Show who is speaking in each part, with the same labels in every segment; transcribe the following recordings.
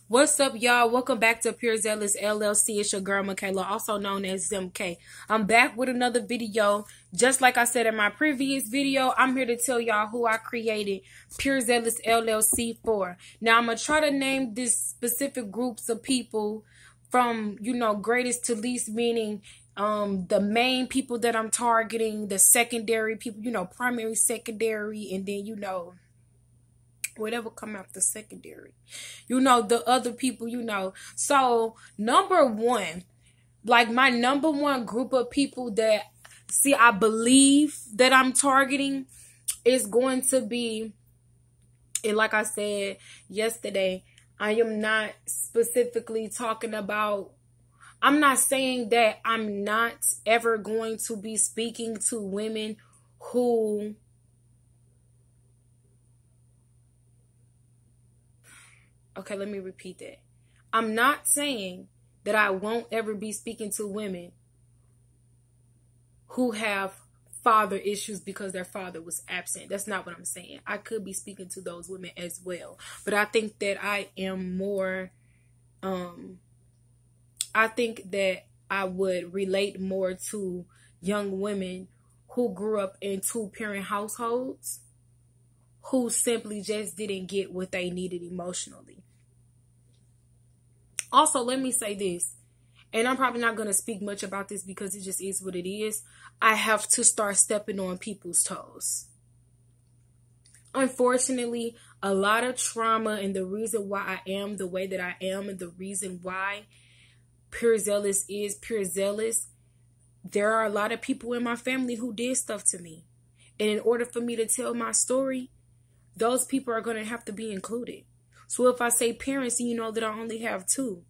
Speaker 1: What's up, y'all? Welcome back to Pure Zealous LLC. It's your girl, Michaela, also known as ZMK. I'm back with another video. Just like I said in my previous video, I'm here to tell y'all who I created Pure Zealous LLC for. Now, I'm going to try to name this specific groups of people from, greatest to least, meaning the main people that I'm targeting, the secondary people, primary, secondary, and then, whatever come after secondary, the other people, So number one, like my number one group of people that I believe that I'm targeting is going to be, and like I said yesterday, I am not specifically talking about, I'm not saying that I'm not ever going to be speaking to women who okay, let me repeat that. I'm not saying that I won't ever be speaking to women who have father issues because their father was absent. That's not what I'm saying. I could be speaking to those women as well. But I think that I am more, I think that I would relate more to young women who grew up in two-parent households, who simply just didn't get what they needed emotionally. Also, let me say this, and I'm probably not going to speak much about this because it just is what it is. I have to start stepping on people's toes. Unfortunately, a lot of trauma, and the reason why I am the way that I am, and the reason why Pure Zealous is Pure Zealous, there are a lot of people in my family who did stuff to me. And in order for me to tell my story, those people are going to have to be included. So if I say parents, you know that I only have two.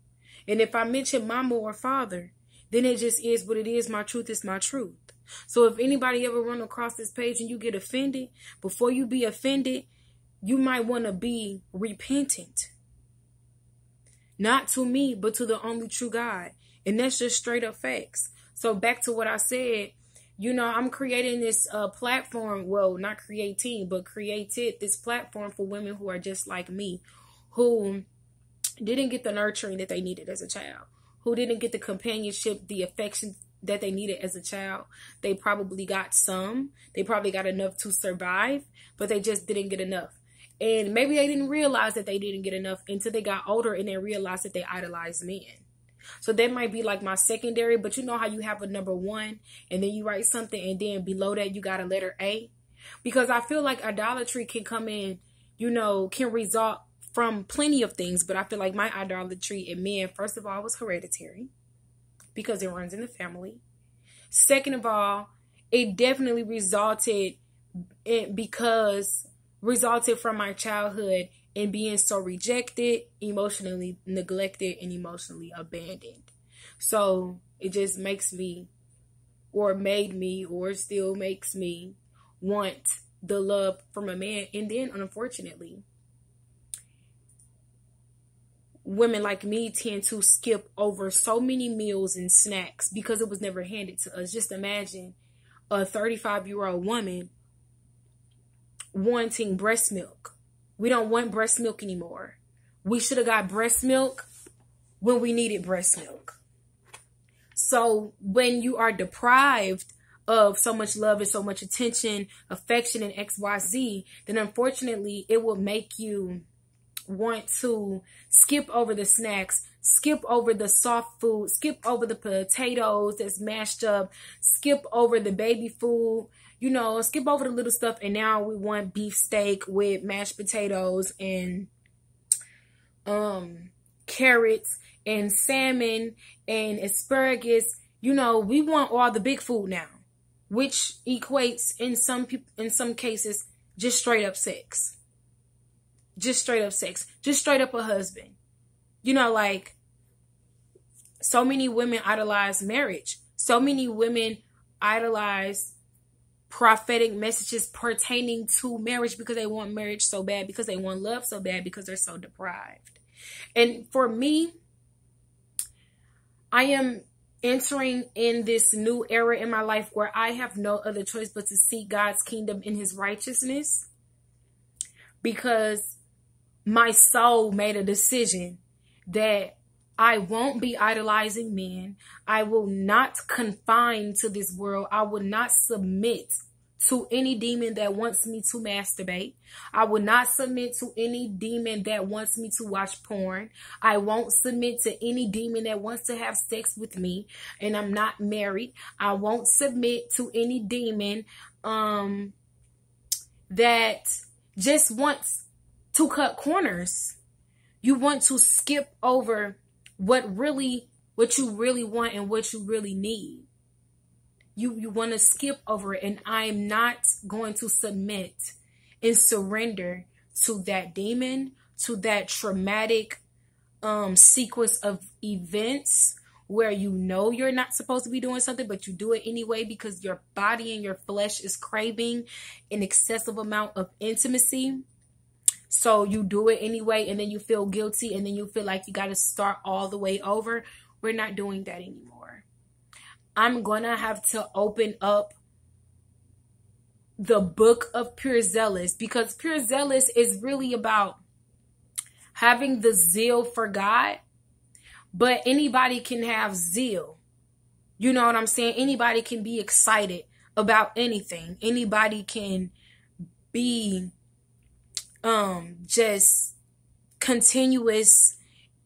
Speaker 1: And if I mention mama or father, then it just is what it is. My truth is my truth. So if anybody ever run across this page and you get offended, before you be offended, you might want to be repentant. Not to me, but to the only true God. And that's just straight up facts. So back to what I said, I'm creating this platform. Well, not creating, but created this platform for women who are just like me, who didn't get the nurturing that they needed as a child, who didn't get the companionship, the affection that they needed as a child. They probably got some. They probably got enough to survive, but they just didn't get enough. And maybe they didn't realize that they didn't get enough until they got older and they realized that they idolized men. So that might be like my secondary, but you know how you have a number one and then you write something and then below that you got a letter A? Because I feel like idolatry can come in, can result from plenty of things. But I feel like my idolatry in men, first of all, was hereditary because it runs in the family. Second of all, it definitely resulted from my childhood and being so rejected, emotionally neglected, and emotionally abandoned. So it just makes me, or made me, or still makes me want the love from a man. And then, unfortunately, women like me tend to skip over so many meals and snacks because it was never handed to us. Just imagine a 35-year-old woman wanting breast milk. We don't want breast milk anymore. We should have got breast milk when we needed breast milk. So when you are deprived of so much love and so much attention, affection, and XYZ, then unfortunately it will make you want to skip over the snacks, skip over the soft food, skip over the potatoes that's mashed up, skip over the baby food, skip over the little stuff. And now we want beef steak with mashed potatoes and carrots and salmon and asparagus. We want all the big food now, which equates in some cases just straight up sex. Just straight up sex. Just straight up a husband. Like, so many women idolize marriage. So many women idolize prophetic messages pertaining to marriage because they want marriage so bad, because they want love so bad, because they're so deprived. And for me, I am entering in this new era in my life where I have no other choice but to seek God's kingdom in his righteousness, because my soul made a decision that I won't be idolizing men. I will not confine to this world. I will not submit to any demon that wants me to masturbate. I will not submit to any demon that wants me to watch porn. I won't submit to any demon that wants to have sex with me and I'm not married. I won't submit to any demon that just wants to cut corners. You want to skip over what you really want and what you really need. You want to skip over it, and I'm not going to submit and surrender to that demon, to that traumatic sequence of events where you know you're not supposed to be doing something, but you do it anyway because your body and your flesh is craving an excessive amount of intimacy. So you do it anyway, and then you feel guilty, and then you feel like you got to start all the way over. We're not doing that anymore. I'm going to have to open up the book of Pure Zealous, because Pure Zealous is really about having the zeal for God, but anybody can have zeal. You know what I'm saying? Anybody can be excited about anything. Anybody can be just continuous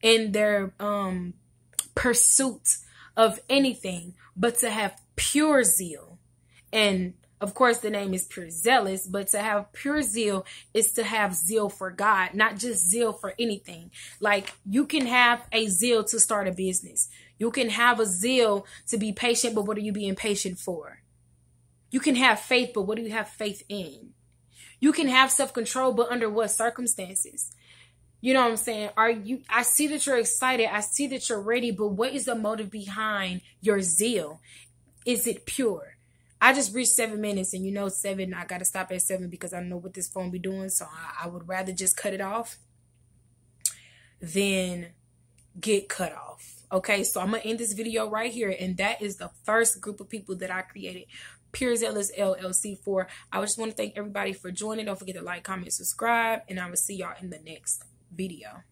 Speaker 1: in their pursuit of anything, but to have pure zeal. And of course the name is Pure Zealous, but to have pure zeal is to have zeal for God, not just zeal for anything. Like, you can have a zeal to start a business. You can have a zeal to be patient, but what are you being patient for? You can have faith, but what do you have faith in? You can have self-control, but under what circumstances? You know what I'm saying? I see that you're excited. I see that you're ready, but what is the motive behind your zeal? Is it pure? I just reached 7 minutes, and 7, I got to stop at 7 because I know what this phone be doing. So I would rather just cut it off than get cut off. Okay, so I'm going to end this video right here. And that is the first group of people that I created Pure Zealous LLC for. I just want to thank everybody for joining. Don't forget to like, comment, subscribe, and I will see y'all in the next video.